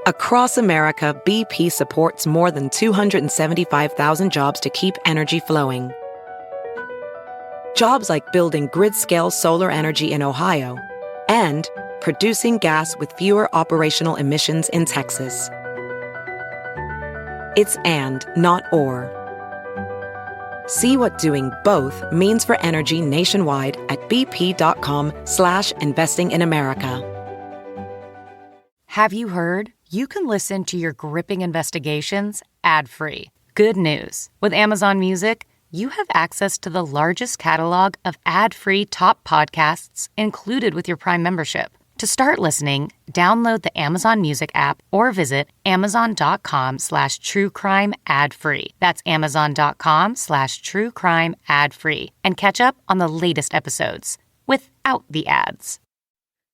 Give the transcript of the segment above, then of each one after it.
Across America, BP supports more than 275,000 jobs to keep energy flowing. Jobs like building grid-scale solar energy in Ohio and producing gas with fewer operational emissions in Texas. It's and, not or. See what doing both means for energy nationwide at bp.com/investing in America. Have you heard? You can listen to your gripping investigations ad-free. Good news. With Amazon Music, you have access to the largest catalog of ad-free top podcasts included with your Prime membership. To start listening, download the Amazon Music app or visit amazon.com/truecrime ad-free. That's amazon.com/truecrime ad-free. And catch up on the latest episodes without the ads.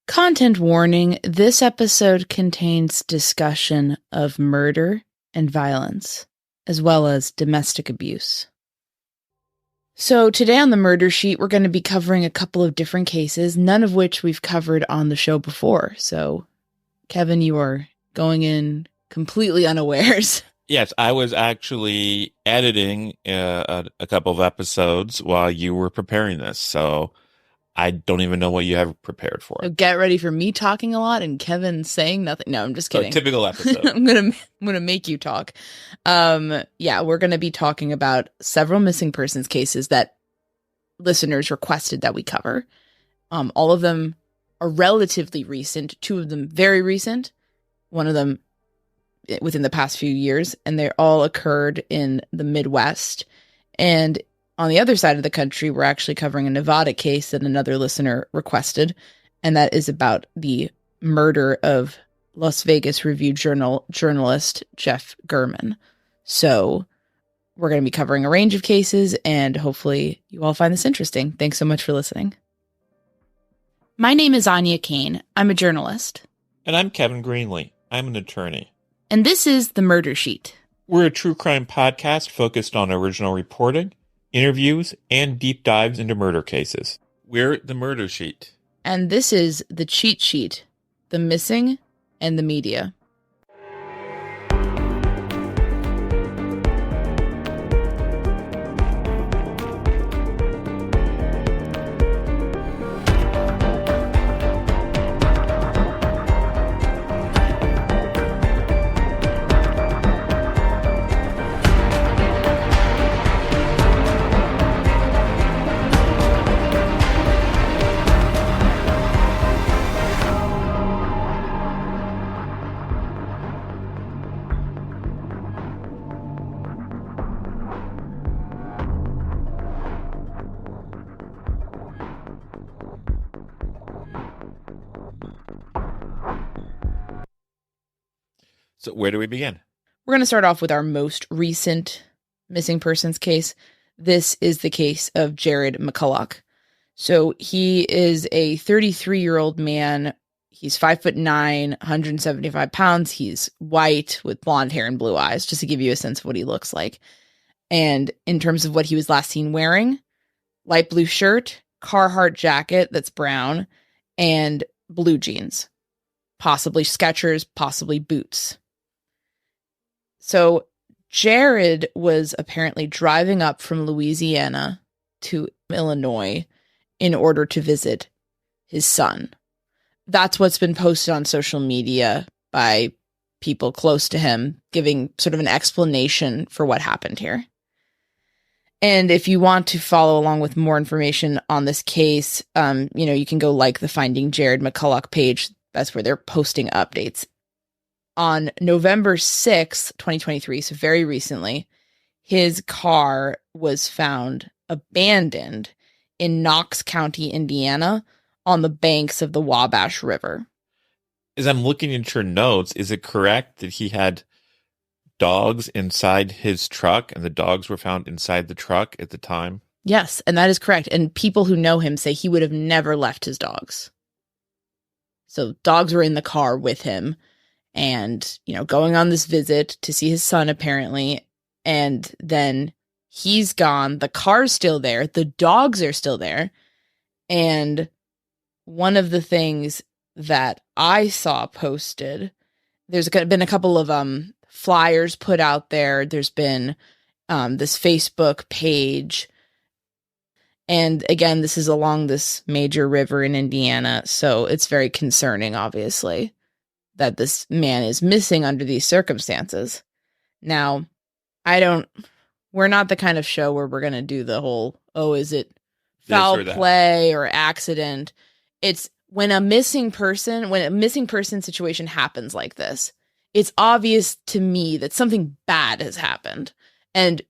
Content warning, this episode contains discussion of murder and violence, as well as domestic abuse. So today on the murder sheet, we're going to be covering a couple of different cases, none of which we've covered on the show before. So, Kevin, you are going in completely unawares. Yes, I was actually editing a couple of episodes while you were preparing this, so I don't even know what you have prepared for. So get ready for me talking a lot and Kevin saying nothing. No, I'm just kidding. So typical episode. I'm gonna make you talk. Yeah, we're gonna be talking about several missing persons cases that listeners requested that we cover. All of them are relatively recent. Two of them very recent. One of them within the past few years, and they all occurred in the Midwest. And on the other side of the country, we're actually covering a Nevada case that another listener requested, and that is about the murder of Las Vegas Review-Journal journalist Jeff German. So we're going to be covering a range of cases, and hopefully you all find this interesting. Thanks so much for listening. My name is Anya Kane. I'm a journalist. And I'm Kevin Greenlee. I'm an attorney. And this is The Murder Sheet. We're a true crime podcast focused on original reporting, interviews, and deep dives into murder cases. We're The Murder Sheet. And this is the cheat sheet, the missing and the media. So where do we begin? We're going to start off with our most recent missing persons case. This is the case of Jared McColloch. So he is a 33-year-old man. He's 5'9", 175 pounds. He's white with blonde hair and blue eyes, just to give you a sense of what he looks like. And in terms of what he was last seen wearing, light blue shirt, Carhartt jacket that's brown, and blue jeans. Possibly Skechers, possibly boots. So Jared was apparently driving up from Louisiana to Illinois in order to visit his son. That's what's been posted on social media by people close to him, giving sort of an explanation for what happened here. And if you want to follow along with more information on this case, you can go like the Finding Jared McColloch page. That's where they're posting updates. On November 6th, 2023, so very recently, his car was found abandoned in Knox County, Indiana, on the banks of the Wabash River. As I'm looking at your notes, is it correct that he had dogs inside his truck and the dogs were found inside the truck at the time? Yes, and that is correct. And people who know him say he would have never left his dogs. So dogs were in the car with him and, going on this visit to see his son apparently. And then he's gone. The car's still there. The dogs are still there. And one of the things that I saw posted there's been a couple of flyers put out there. There's been this Facebook page. And again, this is along this major river in Indiana. So it's very concerning, obviously, that this man is missing under these circumstances. Now, we're not the kind of show where we're going to do the whole, oh, is it foul play or accident? It's when a missing person situation happens like this, it's obvious to me that something bad has happened. And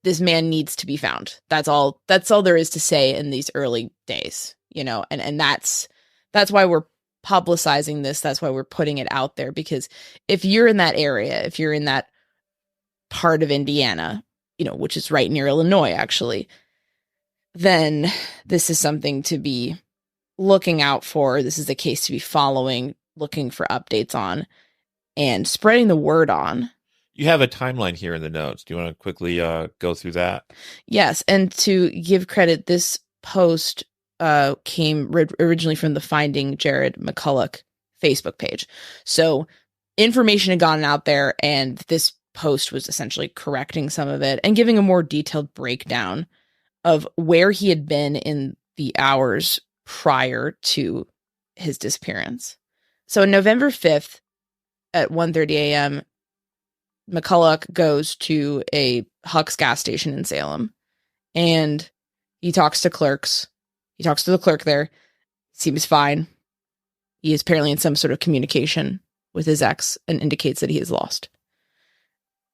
this man needs to be found. That's all there is to say in these early days, and that's why we're publicizing this. That's why we're putting it out there, because if you're in that area, if you're in that part of Indiana, which is right near Illinois, actually, then this is something to be looking out for. This is a case to be following, looking for updates on, and spreading the word on. You have a timeline here in the notes. Do you want to quickly go through that? Yes, and to give credit, this post came originally from the Finding Jared McColloch Facebook page. So information had gone out there, and this post was essentially correcting some of it and giving a more detailed breakdown of where he had been in the hours prior to his disappearance. So on November 5th at 1:30 a.m., McCulloch goes to a Huck's gas station in Salem, and he talks to clerks. He talks to the clerk there. Seems fine. He is apparently in some sort of communication with his ex and indicates that he is lost.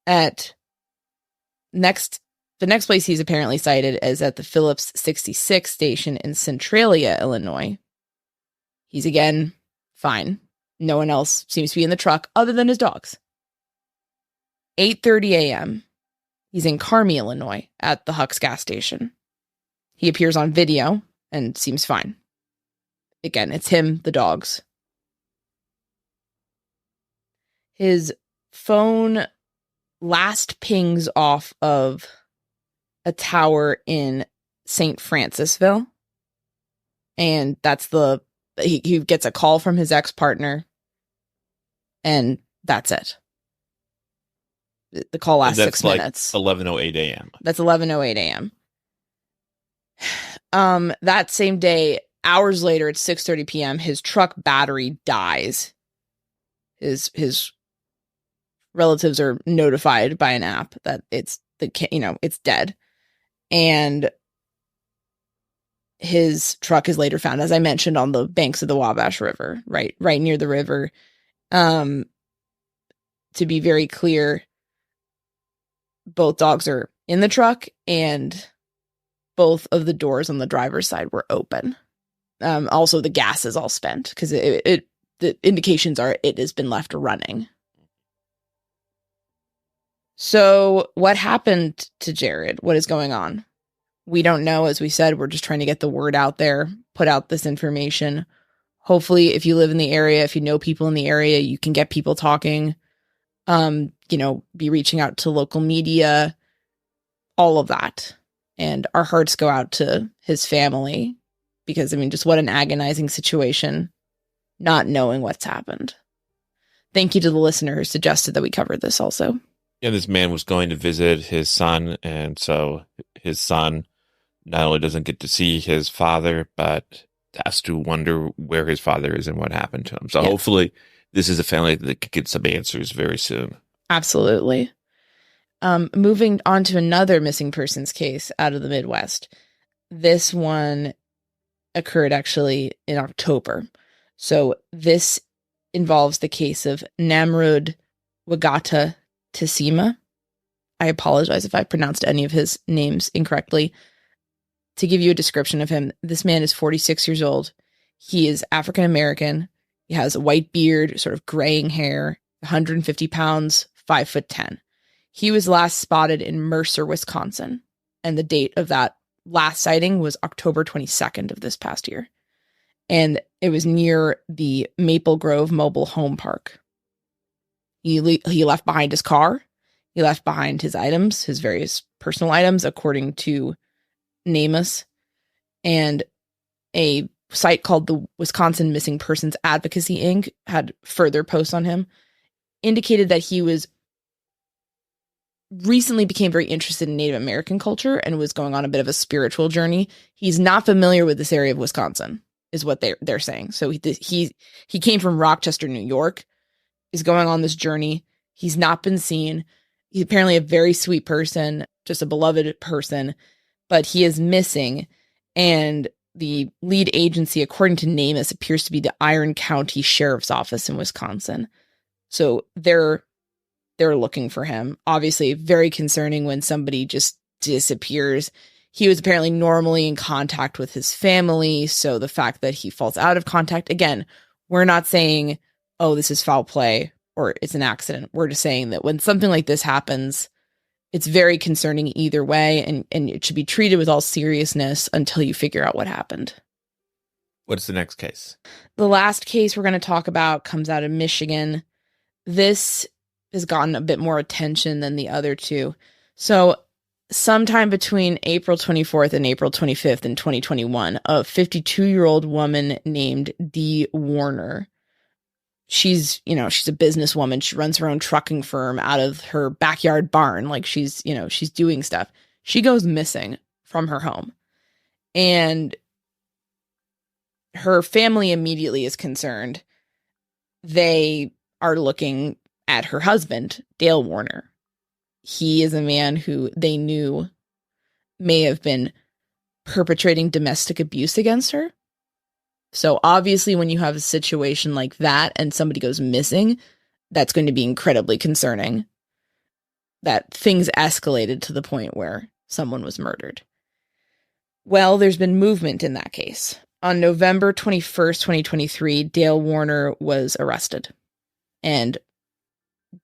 The next place he's apparently sighted is at the Phillips 66 station in Centralia, Illinois. He's again fine. No one else seems to be in the truck other than his dogs. 8:30 a.m. He's in Carmi, Illinois, at the Huck's gas station. He appears on video and seems fine. Again, it's him, the dogs. His phone last pings off of a tower in St. Francisville. And that's he gets a call from his ex-partner. And that's it. The call lasts 6 minutes. 11:08 a.m. That's 11:08 a.m. That same day, hours later at 6:30 p.m., his truck battery dies. His relatives are notified by an app that it's dead, and his truck is later found, as I mentioned, on the banks of the Wabash River, right near the river. To be very clear, both dogs are in the truck, and both of the doors on the driver's side were open. Also, the gas is all spent because the indications are it has been left running. So what happened to Jared? What is going on? We don't know. As we said, we're just trying to get the word out there, put out this information. Hopefully, if you live in the area, if you know people in the area, you can get people talking. Be reaching out to local media, all of that. And our hearts go out to his family because, just what an agonizing situation, not knowing what's happened. Thank you to the listener who suggested that we cover this also. Yeah, this man was going to visit his son, and so his son not only doesn't get to see his father, but has to wonder where his father is and what happened to him. So Hopefully this is a family that could get some answers very soon. Absolutely. Moving on to another missing persons case out of the Midwest. This one occurred actually in October. So this involves the case of Namrud Tessema. I apologize if I pronounced any of his names incorrectly. To give you a description of him, this man is 46 years old. He is African American. He has a white beard, sort of graying hair, 150 pounds, 5'10". He was last spotted in Mercer, Wisconsin, and the date of that last sighting was October 22nd of this past year. And it was near the Maple Grove Mobile Home Park. He left behind his car. He left behind his items, his various personal items, according to NAMUS, and a site called the Wisconsin Missing Persons Advocacy, Inc. had further posts on him, indicated that he was recently became very interested in Native American culture and was going on a bit of a spiritual journey. He's not familiar with this area of Wisconsin, is what they're saying. So he came from Rochester, New York, is going on this journey. He's not been seen. He's apparently a very sweet person, just a beloved person, but he is missing. And the lead agency, according to NAMUS, appears to be the Iron County Sheriff's Office in Wisconsin. So they're looking for him. Obviously, very concerning when somebody just disappears. He was apparently normally in contact with his family, so the fact that he falls out of contact, again, we're not saying, oh, this is foul play or it's an accident. We're just saying that when something like this happens, it's very concerning either way, and it should be treated with all seriousness until you figure out what happened. What's the next case? The last case we're going to talk about comes out of Michigan. This has gotten a bit more attention than the other two. So sometime between April 24th and April 25th in 2021, a 52-year-old woman named Dee Warner, she's a businesswoman. She runs her own trucking firm out of her backyard barn. Like she's doing stuff. She goes missing from her home, and her family immediately is concerned. They are looking at her husband, Dale Warner. He is a man who they knew may have been perpetrating domestic abuse against her. So obviously when you have a situation like that and somebody goes missing, that's going to be incredibly concerning. That things escalated to the point where someone was murdered. Well, there's been movement in that case. On November 21st, 2023, Dale Warner was arrested. And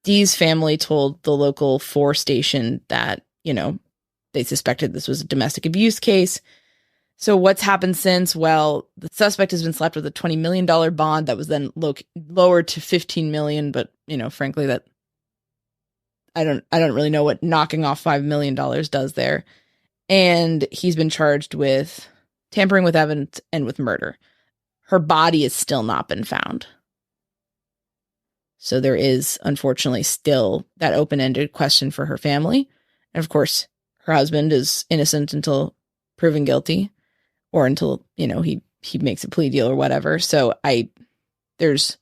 Dee's family told the local 4 station that, they suspected this was a domestic abuse case. So what's happened since? Well, the suspect has been slapped with a $20 million bond that was then lowered to $15 million. But, frankly, that I don't really know what knocking off $5 million does there. And he's been charged with tampering with evidence and with murder. Her body has still not been found. So there is, unfortunately, still that open-ended question for her family. And of course, her husband is innocent until proven guilty, or until, he makes a plea deal or whatever. So there's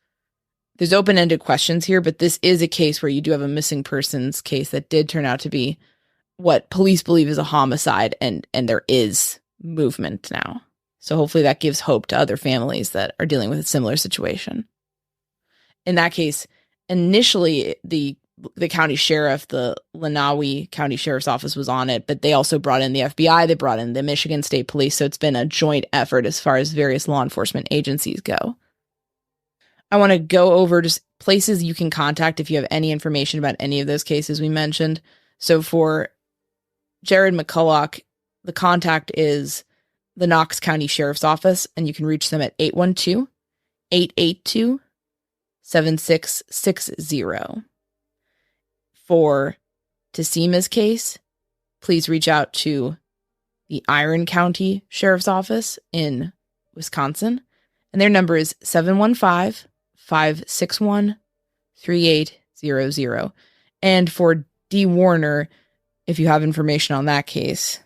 open-ended questions here, but this is a case where you do have a missing persons case that did turn out to be what police believe is a homicide, and there is movement now. So hopefully that gives hope to other families that are dealing with a similar situation. In that case, initially, the county sheriff, the Lenawi County Sheriff's Office was on it, but they also brought in the FBI, they brought in the Michigan State Police, so it's been a joint effort as far as various law enforcement agencies go. I want to go over just places you can contact if you have any information about any of those cases we mentioned. So for Jared McColloch, the contact is the Knox County Sheriff's Office, and you can reach them at 812-882-7660. For Tessema's case, please reach out to the Iron County Sheriff's Office in Wisconsin, and their number is 715-561-3800. And for Dee Warner, if you have information on that case,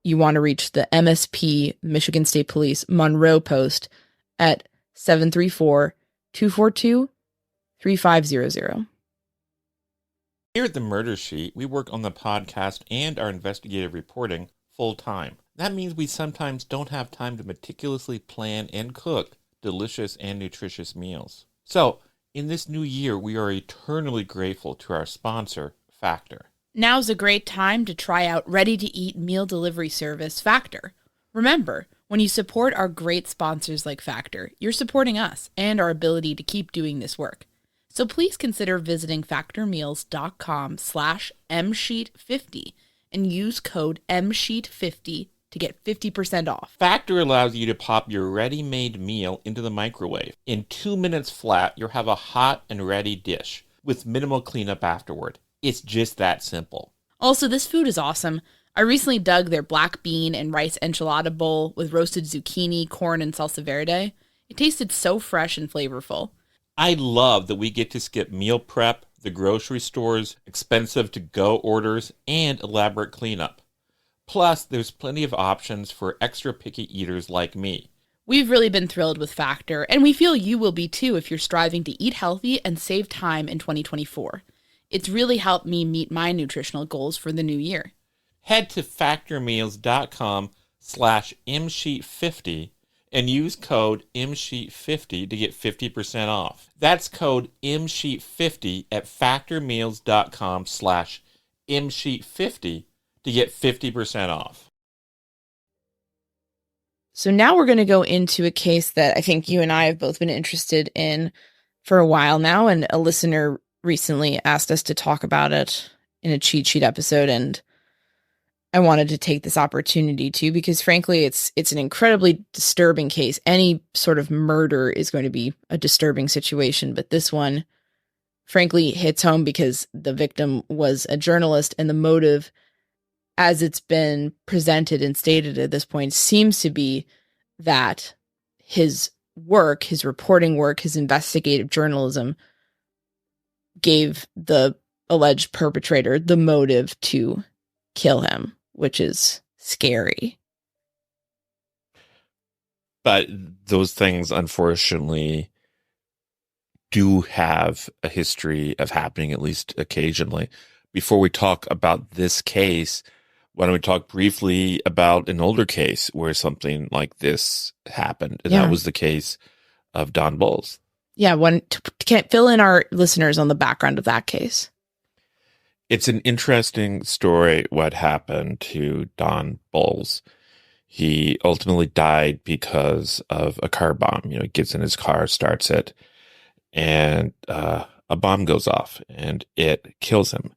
you want to reach the MSP, Michigan State Police, Monroe post at 734-242-3500. Here at the Murder Sheet, we work on the podcast and our investigative reporting full time. That means we sometimes don't have time to meticulously plan and cook delicious and nutritious meals. So, in this new year, we are eternally grateful to our sponsor, Factor. Now's a great time to try out ready-to-eat meal delivery service Factor. Remember, when you support our great sponsors like Factor, you're supporting us and our ability to keep doing this work. So please consider visiting factormeals.com/msheet50 and use code msheet50 to get 50% off. Factor allows you to pop your ready-made meal into the microwave. In 2 minutes flat, you'll have a hot and ready dish with minimal cleanup afterward. It's just that simple. Also, this food is awesome. I recently dug their black bean and rice enchilada bowl with roasted zucchini, corn, and salsa verde. It tasted so fresh and flavorful. I love that we get to skip meal prep, the grocery stores, expensive to-go orders, and elaborate cleanup. Plus, there's plenty of options for extra picky eaters like me. We've really been thrilled with Factor, and we feel you will be too if you're striving to eat healthy and save time in 2024. It's really helped me meet my nutritional goals for the new year. Head to factormeals.com/msheet50 and use code MSHEET50 to get 50% off. That's code MSHEET50 at factormeals.com/MSHEET50 to get 50% off. So now we're going to go into a case that I think you and I have both been interested in for a while now, and a listener recently asked us to talk about it in a cheat sheet episode, and I wanted to take this opportunity to, because frankly, it's an incredibly disturbing case. Any sort of murder is going to be a disturbing situation, but this one, frankly, hits home because the victim was a journalist, and the motive, as it's been presented and stated at this point, seems to be that his work, his reporting work, his investigative journalism gave the alleged perpetrator the motive to kill him, which is scary. But those things, unfortunately, do have a history of happening, at least occasionally. Before we talk about this case, why don't we talk briefly about an older case where something like this happened? And that was the case of Don Bowles. Yeah, can't fill in our listeners on the background of that case. It's an interesting story what happened to Don Bowles. He ultimately died because of a car bomb. He gets in his car, starts it, and a bomb goes off, and it kills him.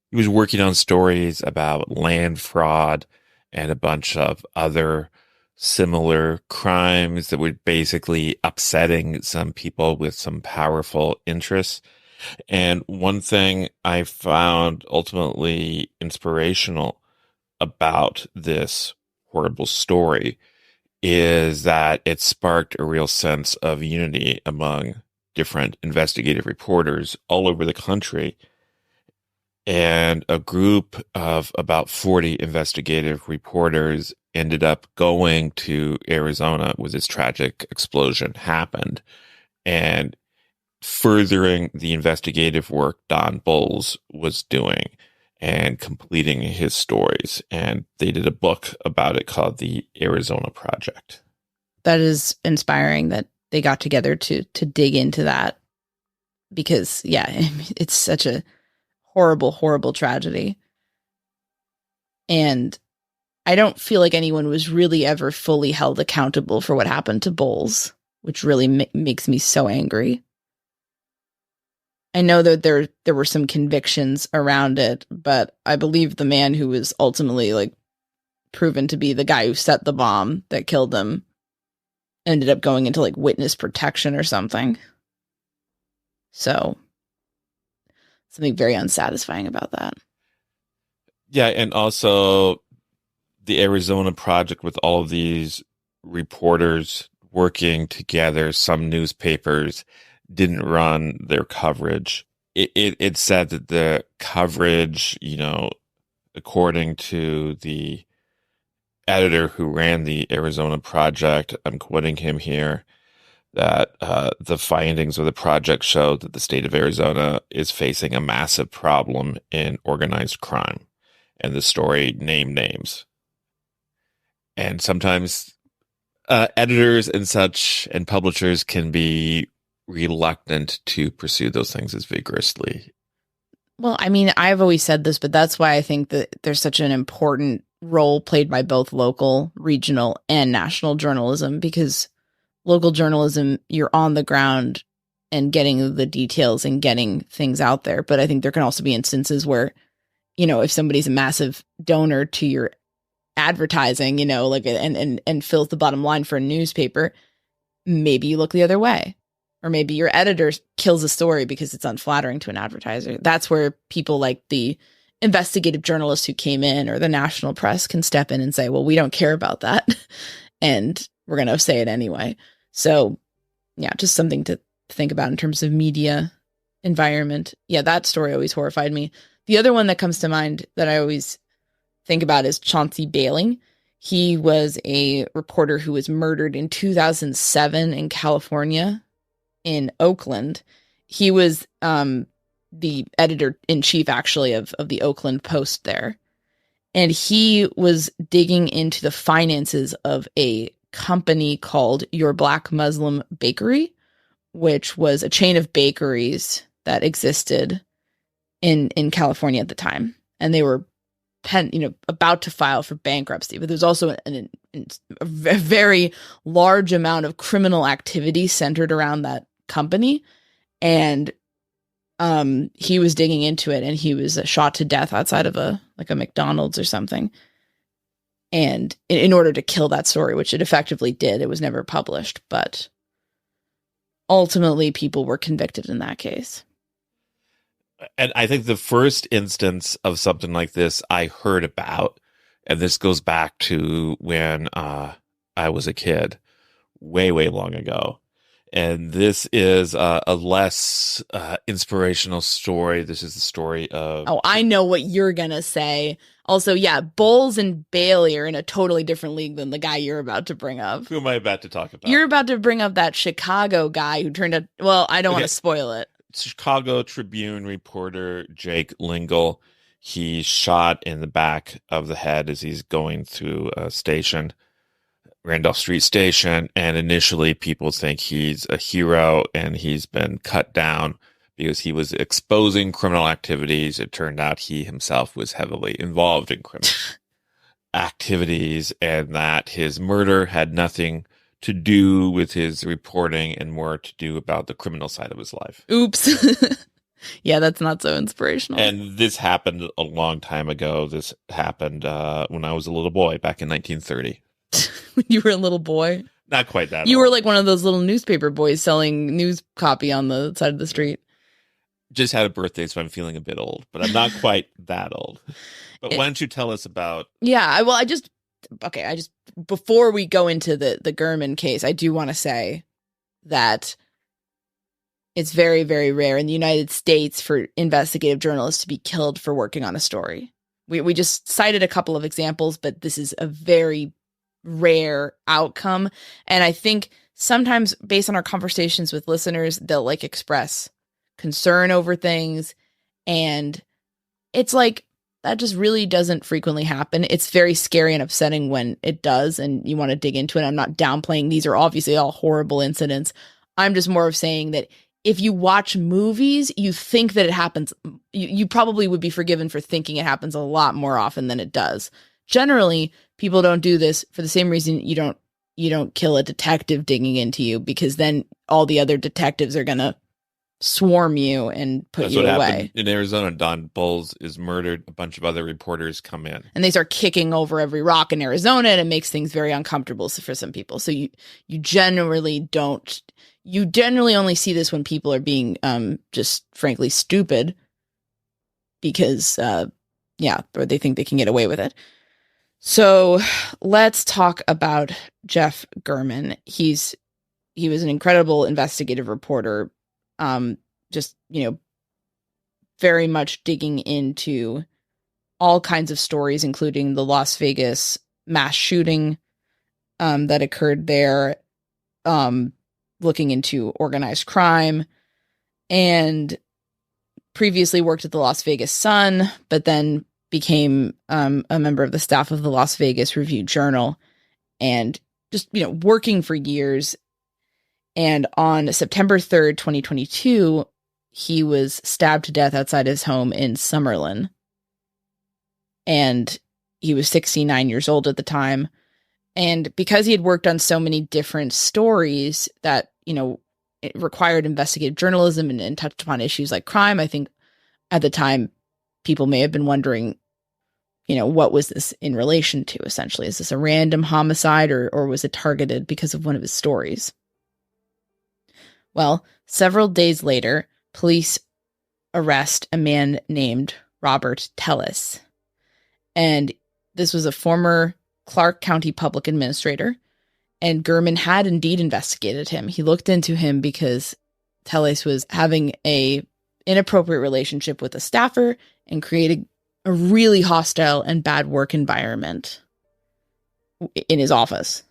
He was working on stories about land fraud and a bunch of other similar crimes that were basically upsetting some people with some powerful interests. And one thing I found ultimately inspirational about this horrible story is that it sparked a real sense of unity among different investigative reporters all over the country. And a group of about 40 investigative reporters ended up going to Arizona where this tragic explosion happened and furthering the investigative work Don Bowles was doing and completing his stories. And they did a book about it called The Arizona Project. That is inspiring that they got together to dig into that, because, yeah, it's such a horrible, horrible tragedy. And I don't feel like anyone was really ever fully held accountable for what happened to Bowles, which really makes me so angry. I know that there were some convictions around it, but I believe the man who was ultimately proven to be the guy who set the bomb that killed him ended up going into witness protection or something. So something very unsatisfying about that. Yeah, and also the Arizona Project with all of these reporters working together, some newspapers didn't run their coverage. It said that the coverage, according to the editor who ran the Arizona Project, I'm quoting him here, that the findings of the project showed that the state of Arizona is facing a massive problem in organized crime. And the story named names. And sometimes editors and such and publishers can be reluctant to pursue those things as vigorously. Well, I mean, I've always said this, but that's why I think that there's such an important role played by both local, regional, and national journalism, because local journalism, you're on the ground and getting the details and getting things out there. But I think there can also be instances where, if somebody's a massive donor to your advertising, and fills the bottom line for a newspaper, maybe you look the other way. Or maybe your editor kills a story because it's unflattering to an advertiser. That's where people like the investigative journalists who came in or the national press can step in and say, well, we don't care about that. And we're going to say it anyway. So yeah, just something to think about in terms of media environment. Yeah, that story always horrified me. The other one that comes to mind that I always think about is Chauncey Baling. He was a reporter who was murdered in 2007 in California, in Oakland. He was the editor-in-chief, actually, of the Oakland Post there. And he was digging into the finances of a company called Your Black Muslim Bakery, which was a chain of bakeries that existed in California at the time. And they were about to file for bankruptcy, but there's also a very large amount of criminal activity centered around that company. And he was digging into it, and he was shot to death outside of a McDonald's or something. And in order to kill that story, which it effectively did, it was never published, but ultimately people were convicted in that case. And I think the first instance of something like this I heard about, and this goes back to when I was a kid, way, way long ago. And this is a less inspirational story. This is the story of... Oh, I know what you're going to say. Also, yeah, Bowles and Bailey are in a totally different league than the guy you're about to bring up. Who am I about to talk about? You're about to bring up that Chicago guy who turned out... Well, I don't want to spoil it. Chicago Tribune reporter Jake Lingle. He's shot in the back of the head as he's going through a station, Randolph Street Station, and initially people think he's a hero and he's been cut down because he was exposing criminal activities. It turned out he himself was heavily involved in criminal activities, and that his murder had nothing to do with his reporting and more to do about the criminal side of his life. Oops. Yeah, that's not so inspirational. And this happened a long time ago. This happened when I was a little boy back in 1930. When you were a little boy? Not quite that You old. were like one of those little newspaper boys selling news copy on the side of the street. Just had a birthday, so I'm feeling a bit old, but I'm not quite that old. But why don't you tell us about... Yeah, before we go into the Gurman case, I do want to say that it's very, very rare in the United States for investigative journalists to be killed for working on a story. We just cited a couple of examples, but this is a very rare outcome. And I think sometimes based on our conversations with listeners, they'll express concern over things. And it's that just really doesn't frequently happen. It's very scary and upsetting when it does, and you want to dig into it. I'm not downplaying. These are obviously all horrible incidents. I'm just more of saying that if you watch movies, you think that it happens. You probably would be forgiven for thinking it happens a lot more often than it does. Generally, people don't do this for the same reason you don't kill a detective digging into you, because then all the other detectives are going to swarm you and put That's you what away. happened in Arizona. Don Bowles is murdered. A bunch of other reporters come in. And they start kicking over every rock in Arizona, and it makes things very uncomfortable for some people. So you generally only see this when people are being just frankly stupid because, or they think they can get away with it. So let's talk about Jeff Gurman. He was an incredible investigative reporter, very much digging into all kinds of stories, including the Las Vegas mass shooting that occurred there, looking into organized crime, and previously worked at the Las Vegas Sun, but then became a member of the staff of the Las Vegas Review-Journal, and just, working for years. And on September 3rd, 2022, he was stabbed to death outside his home in Summerlin. And he was 69 years old at the time. And because he had worked on so many different stories that, it required investigative journalism and touched upon issues like crime, I think at the time people may have been wondering, what was this in relation to, essentially? Is this a random homicide or was it targeted because of one of his stories? Well, several days later, police arrest a man named Robert Tellis. And this was a former Clark County public administrator. And Gurman had indeed investigated him. He looked into him because Tellis was having a inappropriate relationship with a staffer and created a really hostile and bad work environment in his office.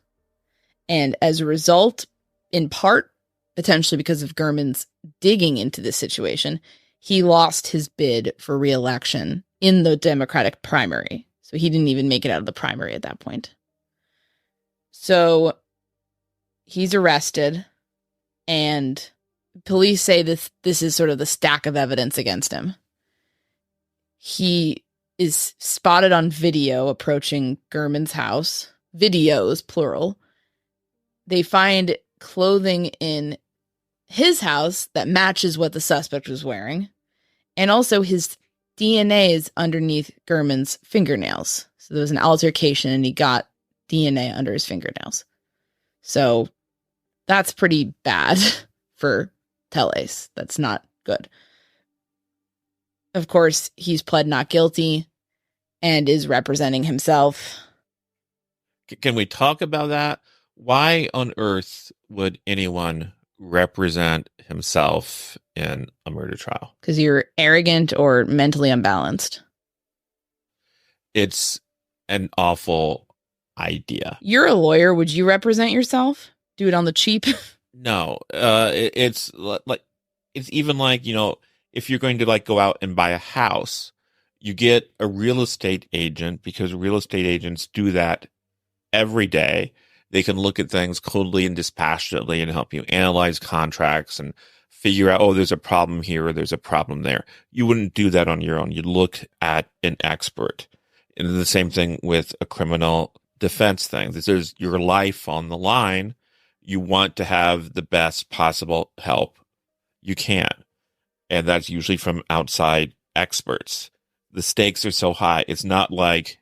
And as a result, in part, potentially because of Gurman's digging into this situation, he lost his bid for re-election in the Democratic primary. So he didn't even make it out of the primary at that point. So he's arrested, and police say this is sort of the stack of evidence against him. He is spotted on video approaching Gurman's house. Videos, plural. They find clothing in his house that matches what the suspect was wearing. And also his DNA is underneath Gurman's fingernails. So there was an altercation and he got DNA under his fingernails. So that's pretty bad for Tellis. That's not good. Of course, he's pled not guilty and is representing himself. Can we talk about that? Why on earth would anyone represent himself in a murder trial? Because you're arrogant or mentally unbalanced. It's an awful idea. You're a lawyer. Would you represent yourself? Do it on the cheap? No, it's even like, if you're going to like go out and buy a house, you get a real estate agent because real estate agents do that every day. They can look at things coldly and dispassionately and help you analyze contracts and figure out, oh, there's a problem here or there's a problem there. You wouldn't do that on your own. You'd look at an expert. And the same thing with a criminal defense thing. This is your life on the line. You want to have the best possible help you can. And that's usually from outside experts. The stakes are so high. It's not like,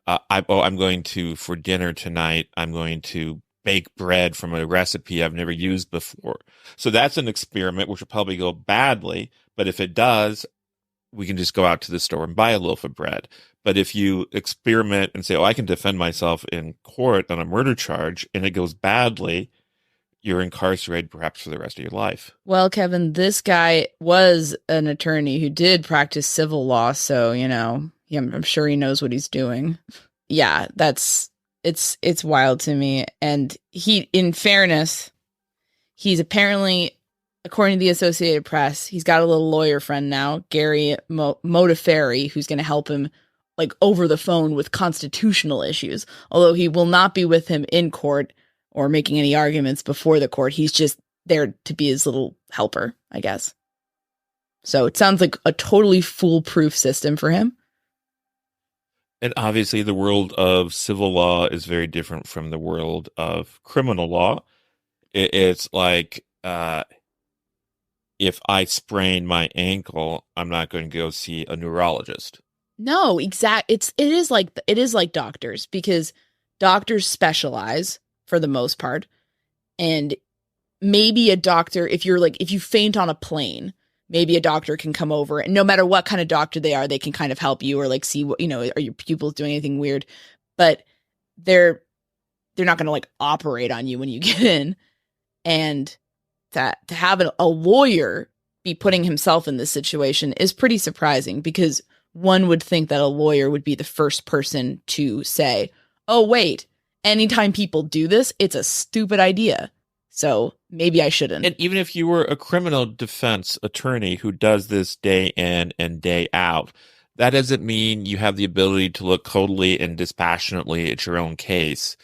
I'm going to, for dinner tonight, I'm going to bake bread from a recipe I've never used before. So that's an experiment which will probably go badly. But if it does, we can just go out to the store and buy a loaf of bread. But if you experiment and say, oh, I can defend myself in court on a murder charge, and it goes badly, you're incarcerated perhaps for the rest of your life. Well, Kevin, this guy was an attorney who did practice civil law. So, I'm sure he knows what he's doing. Yeah, it's wild to me. And he, in fairness, he's apparently, according to the Associated Press, he's got a little lawyer friend now, Gary Modafferi, who's going to help him like over the phone with constitutional issues. Although he will not be with him in court or making any arguments before the court. He's just there to be his little helper, I guess. So it sounds like a totally foolproof system for him. And obviously the world of civil law is very different from the world of criminal law. It's like, if I sprain my ankle, I'm not going to go see a neurologist. No, exactly. It is like doctors, because doctors specialize for the most part. And maybe a doctor, if you faint on a plane, maybe a doctor can come over, and no matter what kind of doctor they are, they can kind of help you or like see what, are your pupils doing anything weird, but they're not going to like operate on you when you get in. And to have a lawyer be putting himself in this situation is pretty surprising, because one would think that a lawyer would be the first person to say, oh, wait, anytime people do this, it's a stupid idea. So maybe I shouldn't. And even if you were a criminal defense attorney who does this day in and day out, that doesn't mean you have the ability to look coldly and dispassionately at your own case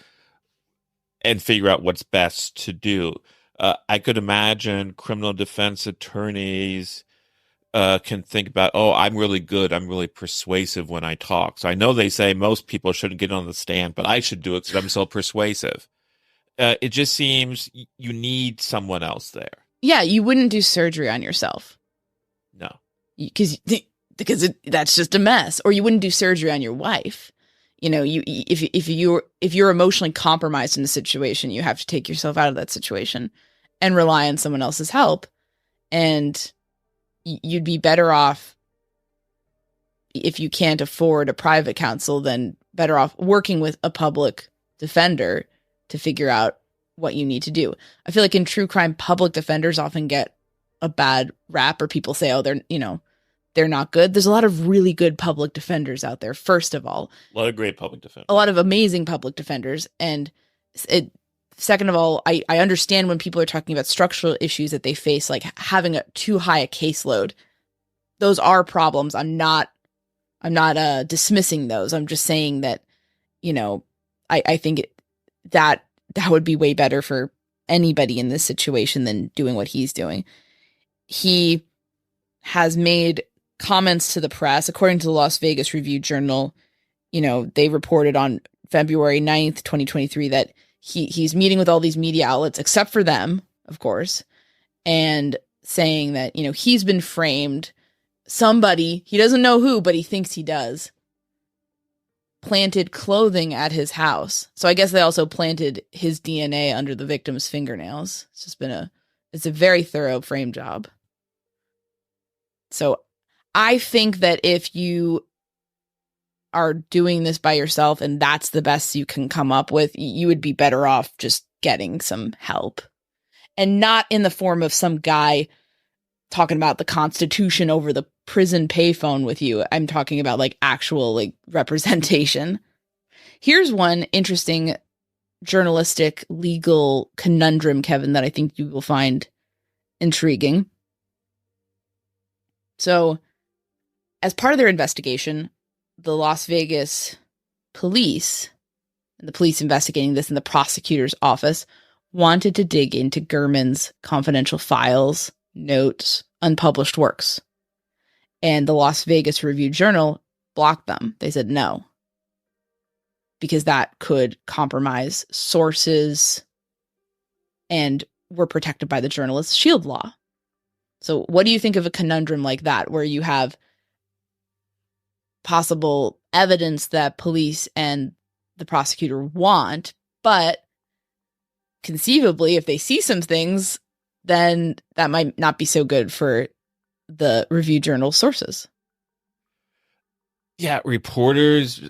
and figure out what's best to do. I could imagine criminal defense attorneys can think about, oh, I'm really good. I'm really persuasive when I talk. So I know they say most people shouldn't get on the stand, but I should do it because I'm so persuasive. It just seems you need someone else there. Yeah, you wouldn't do surgery on yourself. No. Because that's just a mess. Or you wouldn't do surgery on your wife. If you're emotionally compromised in a situation, you have to take yourself out of that situation and rely on someone else's help. And you'd be better off if you can't afford a private counsel, then better off working with a public defender to figure out what you need to do. I feel like in true crime, public defenders often get a bad rap, or people say, oh, they're not good. There's a lot of really good public defenders out there, first of all. A lot of great public defenders. A lot of amazing public defenders. And second of all, I understand when people are talking about structural issues that they face, like having too high a caseload. Those are problems. I'm not dismissing those. I'm just saying that, I think that would be way better for anybody in this situation than doing what he's doing. He has made comments to the press. According to the Las Vegas Review-Journal, they reported on February 9th, 2023, that he's meeting with all these media outlets, except for them, of course, and saying that, he's been framed. Somebody, he doesn't know who, but he thinks he does, planted clothing at his house. So I guess they also planted his DNA under the victim's fingernails. It's just it's a very thorough frame job. So I think that if you are doing this by yourself and that's the best you can come up with, you would be better off just getting some help, and not in the form of some guy talking about the Constitution over the prison payphone with you. I'm talking about actual representation. Here's one interesting journalistic legal conundrum, Kevin, that I think you will find intriguing. So, as part of their investigation, the Las Vegas police, and the police investigating this in the prosecutor's office, wanted to dig into Gurman's confidential files, notes, unpublished works. And the Las Vegas Review-Journal blocked them. They said no, because that could compromise sources and were protected by the journalist's shield law. So what do you think of a conundrum like that, where you have possible evidence that police and the prosecutor want, but conceivably, if they see some things, then that might not be so good for the Review-Journal sources? Yeah, reporters,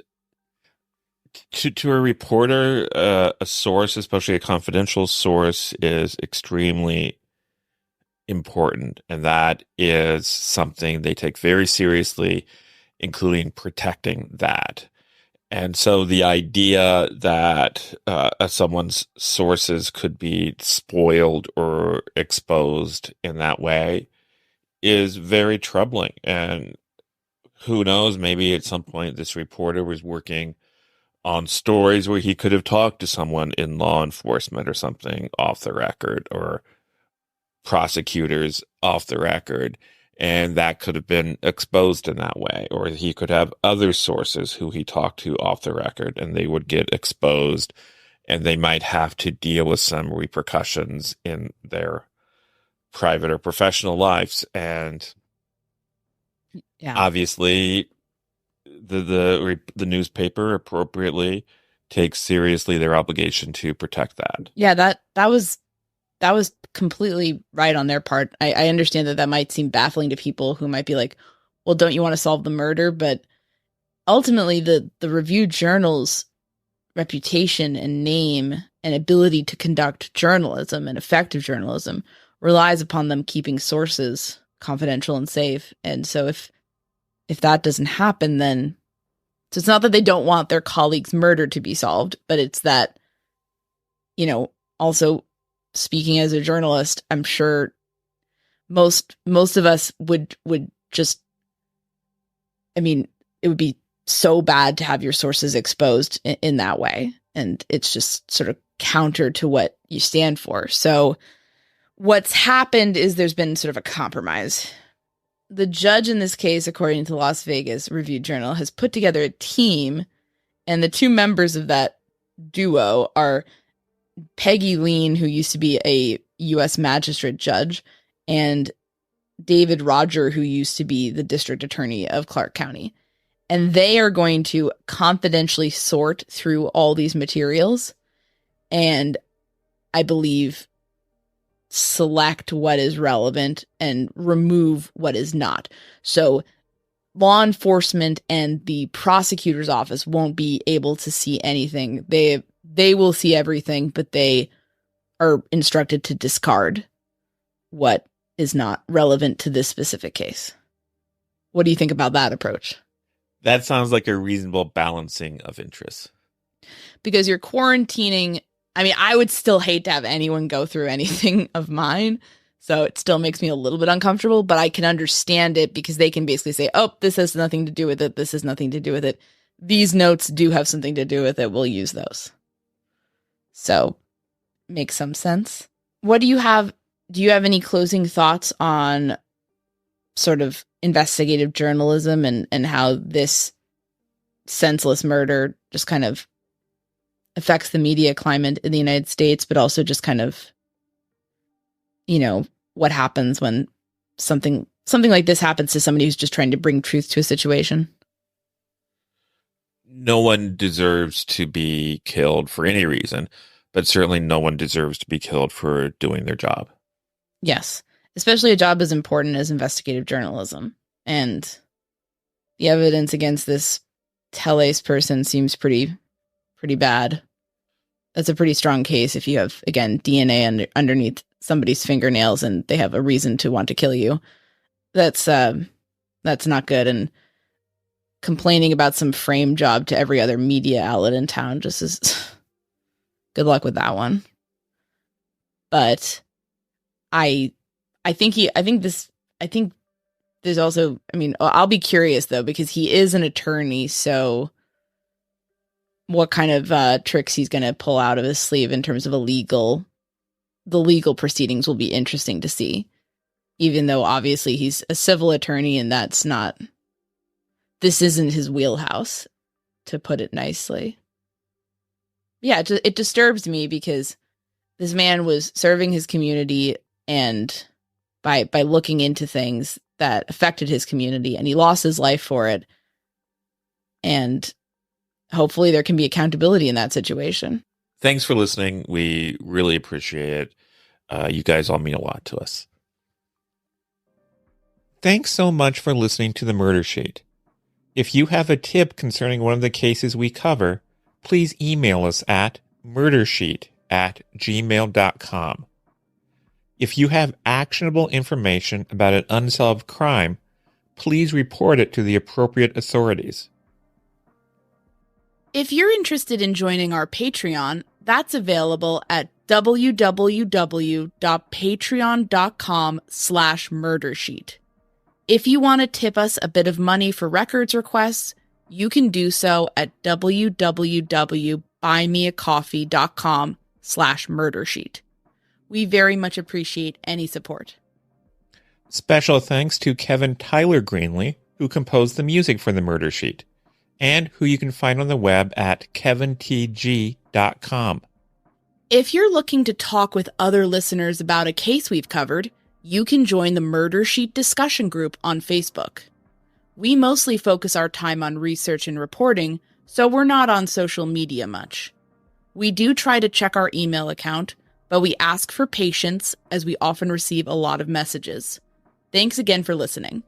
to a reporter, a source, especially a confidential source, is extremely important, and that is something they take very seriously, including protecting that. And so the idea that someone's sources could be spoiled or exposed in that way is very troubling. And who knows, maybe at some point this reporter was working on stories where he could have talked to someone in law enforcement or something off the record, or prosecutors off the record, and that could have been exposed in that way. Or he could have other sources who he talked to off the record, and they would get exposed, and they might have to deal with some repercussions in their private or professional lives. And obviously the newspaper appropriately takes seriously their obligation to protect that. Yeah, that was completely right on their part. I understand that might seem baffling to people who might be like, well, don't you want to solve the murder? But ultimately, the Review-Journal's reputation and name and ability to conduct journalism and effective journalism relies upon them keeping sources confidential and safe. And so if that doesn't happen, then so it's not that they don't want their colleagues' murder to be solved, but it's that, also speaking as a journalist, I'm sure most of us would just, it would be so bad to have your sources exposed in that way. And it's just sort of counter to what you stand for. So what's happened is there's been sort of a compromise. The judge in this case, according to the Las Vegas Review-Journal, has put together a team, and the two members of that duo are Peggy Lean, who used to be a U.S. magistrate judge, and David Roger, who used to be the district attorney of Clark County. And they are going to confidentially sort through all these materials and, I believe, select what is relevant and remove what is not. So law enforcement and the prosecutor's office won't be able to see anything. They will see everything, but they are instructed to discard what is not relevant to this specific case. What do you think about that approach? That sounds like a reasonable balancing of interests. Because you're quarantining. I mean, I would still hate to have anyone go through anything of mine. So it still makes me a little bit uncomfortable, but I can understand it because they can basically say, oh, this has nothing to do with it. This has nothing to do with it. These notes do have something to do with it. We'll use those. So makes some sense. What do you have? Do you have any closing thoughts on sort of investigative journalism and how this senseless murder just kind of affects the media climate in the United States, but also just kind of, you know, what happens when something like this happens to somebody who's just trying to bring truth to a situation? No one deserves to be killed for any reason, but certainly no one deserves to be killed for doing their job. Yes, especially a job as important as investigative journalism. And the evidence against this Tellez person seems pretty bad. That's a pretty strong case if you have, again, DNA underneath somebody's fingernails and they have a reason to want to kill you. That's not good. And complaining about some frame job to every other media outlet in town just is good luck with that one. But I think there's also, I mean, I'll be curious though, because he is an attorney. So what kind of tricks he's going to pull out of his sleeve in terms of the legal proceedings will be interesting to see, even though obviously he's a civil attorney and this isn't his wheelhouse, to put it nicely. Yeah, it disturbs me because this man was serving his community and by looking into things that affected his community, and he lost his life for it. And hopefully there can be accountability in that situation. Thanks for listening. We really appreciate it. You guys all mean a lot to us. Thanks so much for listening to The Murder Sheet. If you have a tip concerning one of the cases we cover, please email us at murdersheet@gmail.com. If you have actionable information about an unsolved crime, please report it to the appropriate authorities. If you're interested in joining our Patreon, that's available at www.patreon.com/murdersheet. If you want to tip us a bit of money for records requests, you can do so at www.buymeacoffee.com/murdersheet. We very much appreciate any support. Special thanks to Kevin Tyler Greenlee, who composed the music for The Murder Sheet, and who you can find on the web at kevintg.com. If you're looking to talk with other listeners about a case we've covered, you can join the Murder Sheet discussion group on Facebook. We mostly focus our time on research and reporting, so we're not on social media much. We do try to check our email account, but we ask for patience as we often receive a lot of messages. Thanks again for listening.